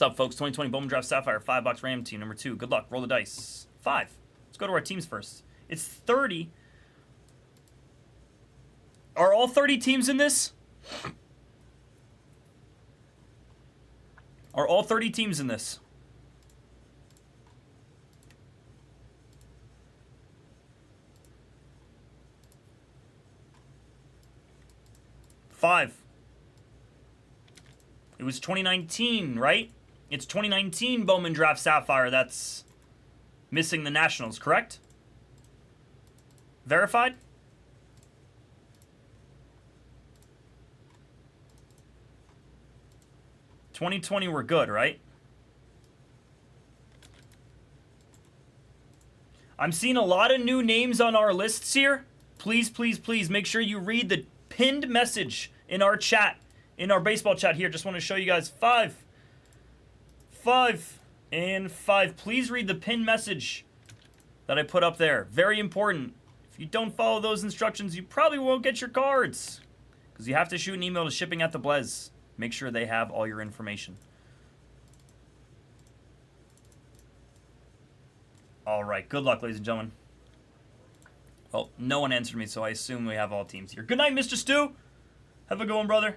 What's up, folks? 2020 Bowman Draft Sapphire, $5 random team number 2. Good luck. Roll the dice. 5. Let's go to our teams first. It's 30. Are all 30 teams in this? Are all 30 teams in this? Five. It was 2019, right? It's 2019 Bowman Draft Sapphire that's missing the Nationals, correct? Verified? '20 we're good, right? I'm seeing a lot of new names on our lists here. Please, please, please make sure you read the pinned message in our chat, in our baseball chat here. Just want to show you guys 5, 5, and 5. Please read the pinned message that I put up there. Very important. If you don't follow those instructions, you probably won't get your cards, because you have to shoot an email to shipping at the Blez. Make sure they have all your information. All right, good luck, ladies and gentlemen. Well, no one answered me, so I assume we have all teams here. Good night, Mr. Stu. Have a good one, brother.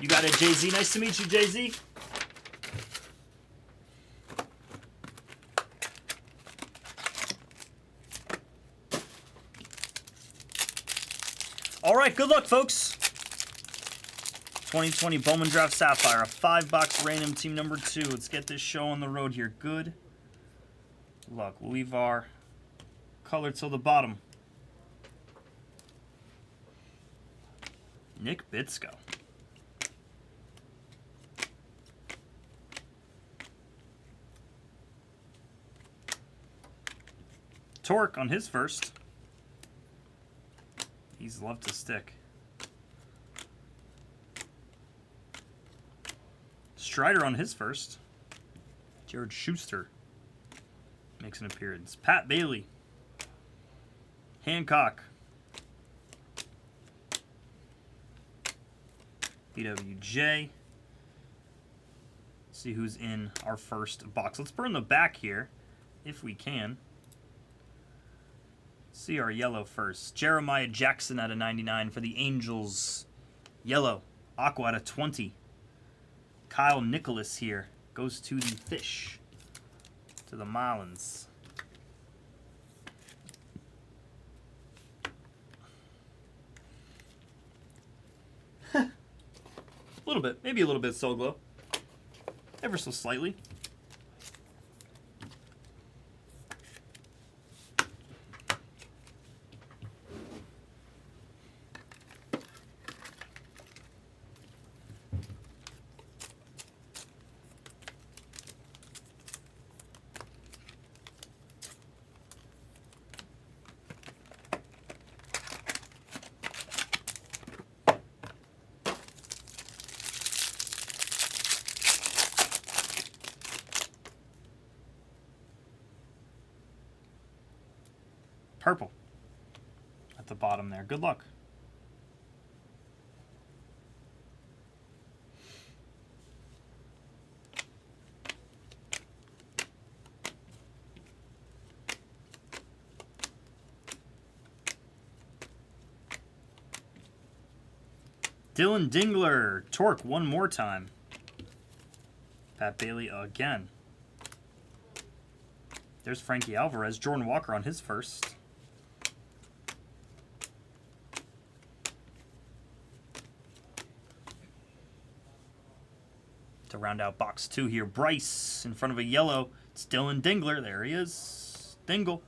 You got it, Jay-Z. Nice to meet you, Jay-Z. All right, good luck, folks. 2020 Bowman Draft Sapphire, a $5 random team number 2. Let's get this show on the road here. Good luck. We'll leave our color till the bottom. Nick Bitsko. Torque on his first. He's loved to stick. Strider on his first. Jared Schuster makes an appearance. Pat Bailey. Hancock. BWJ. See who's in our first box. Let's burn the back here, if we can. See our yellow first. Jeremiah Jackson out of 99 for the Angels. Yellow. Aqua out of 20. Kyle Nicholas here goes to the Fish. To the Marlins. A little bit. Maybe a little bit Soul Glow. Ever so slightly. Purple at the bottom there. Good luck. Dylan Dingler. Torque one more time. Pat Bailey again. There's Frankie Alvarez. Jordan Walker on his first. To round out box 2 here, Bryce in front of a yellow. It's Dylan Dingler. There he is. Dingle.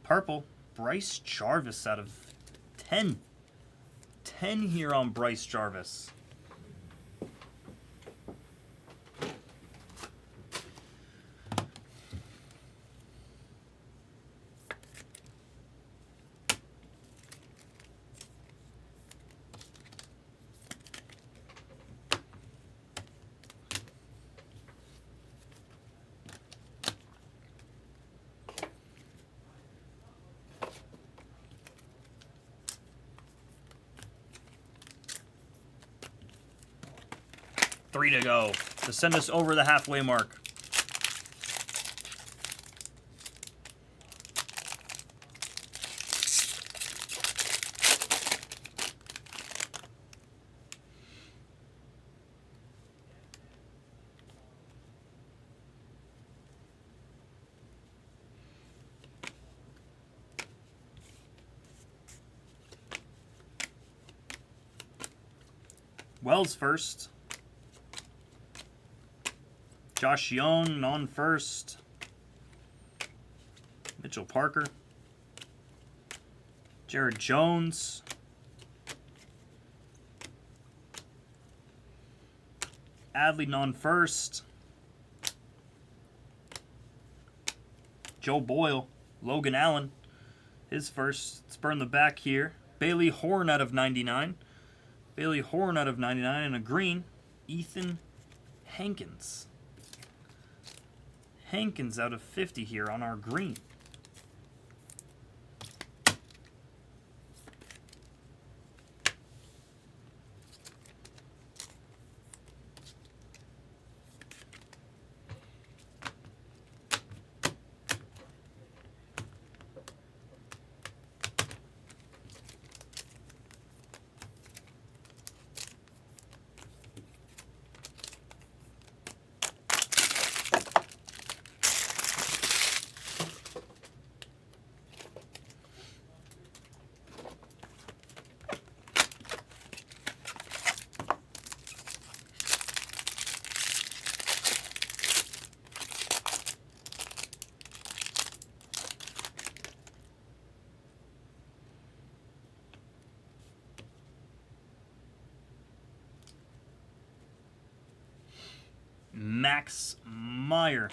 Purple. Bryce Jarvis out of 10. 10 here on Bryce Jarvis. Three to go to send us over the halfway mark. Wells first. Josh Young on first. Mitchell Parker. Jared Jones. Adley on first. Joe Boyle. Logan Allen. His first. Let's burn the back here. Bailey Horn out of 99. Bailey Horn out of 99 and a green. Ethan Hankins. Hankins out of 50 here on our green. Max Meyer.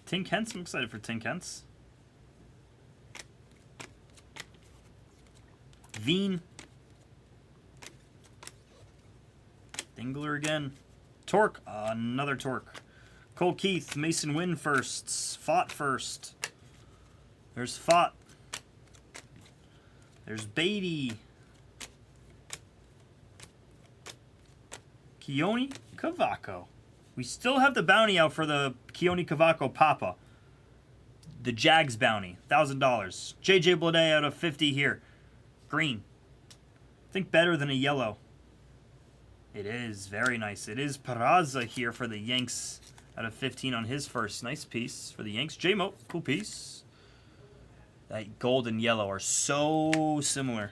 Tink Hence. I'm excited for Tink Hence. Veen. Dingler again. Torque. Another Torque. Cole Keith. Mason Wynn firsts. Fott first. There's Fott. There's Beatty. Keone Cavaco. We still have the bounty out for the Keone Cavaco Papa. The Jags bounty. $1,000. JJ Bleday out of 50 here. Green. I think better than a yellow. It is. Very nice. It is Peraza here for the Yanks out of 15 on his first. Nice piece for the Yanks. J-Mo. Cool piece. That gold and yellow are so similar.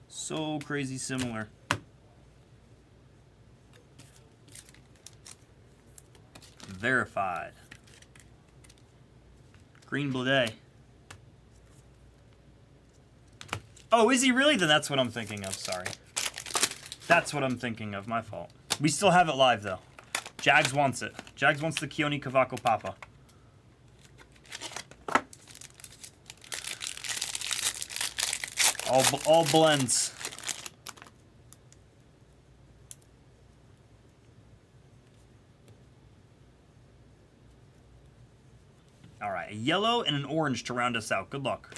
So crazy similar. Verified. Green Bleday. Oh, is he really? Then that's what I'm thinking of. Sorry. That's what I'm thinking of. My fault. We still have it live, though. Jags wants it. Jags wants the Keone Cavaco Papa. All blends. All right, a yellow and an orange to round us out. Good luck.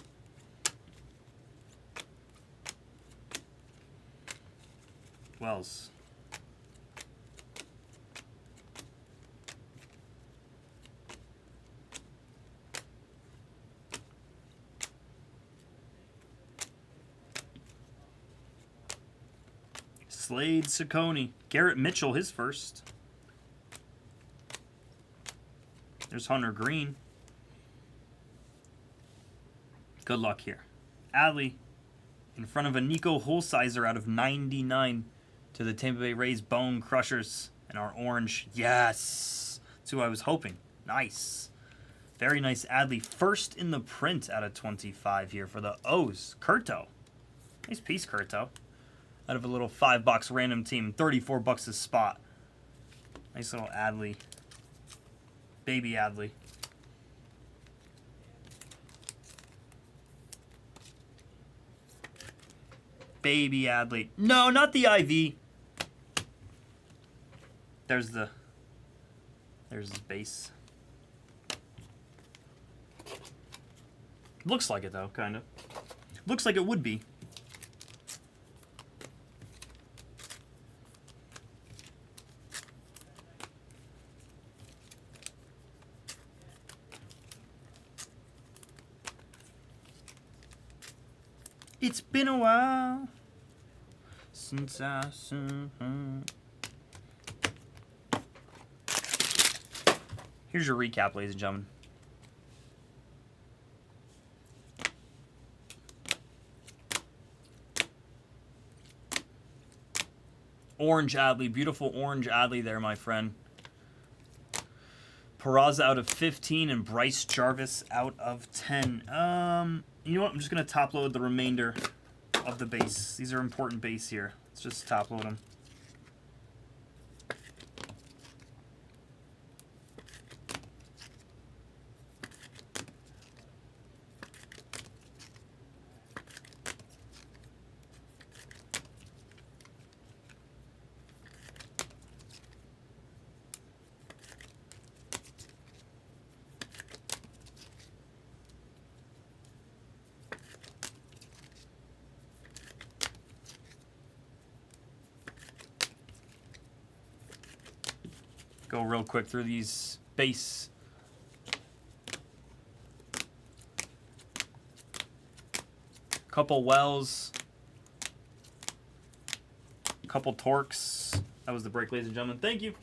Wells. Slade Ciccone. Garrett Mitchell, his first. There's Hunter Green. Good luck here. Adley in front of a Nico Holsizer out of 99 to the Tampa Bay Rays Bone Crushers. And our orange, yes! That's who I was hoping. Nice. Very nice Adley. First in the print out of 25 here for the O's. Curto. Nice piece, Curto. Out of a little $5 random team. 34 bucks a spot. Nice little Adley. Baby Adley. Baby Adley. No, not the IV. There's his base. Looks like it though, kind of. Looks like it would be. It's been a while since I saw her. Here's your recap, ladies and gentlemen. Orange Adley. Beautiful orange Adley there, my friend. Peraza out of 15 and Bryce Jarvis out of 10. You know what? I'm just going to top load the remainder of the base. These are important base here. Let's just top load them. Go real quick through these base. Couple Wells. Couple Torques. That was the break, ladies and gentlemen. Thank you.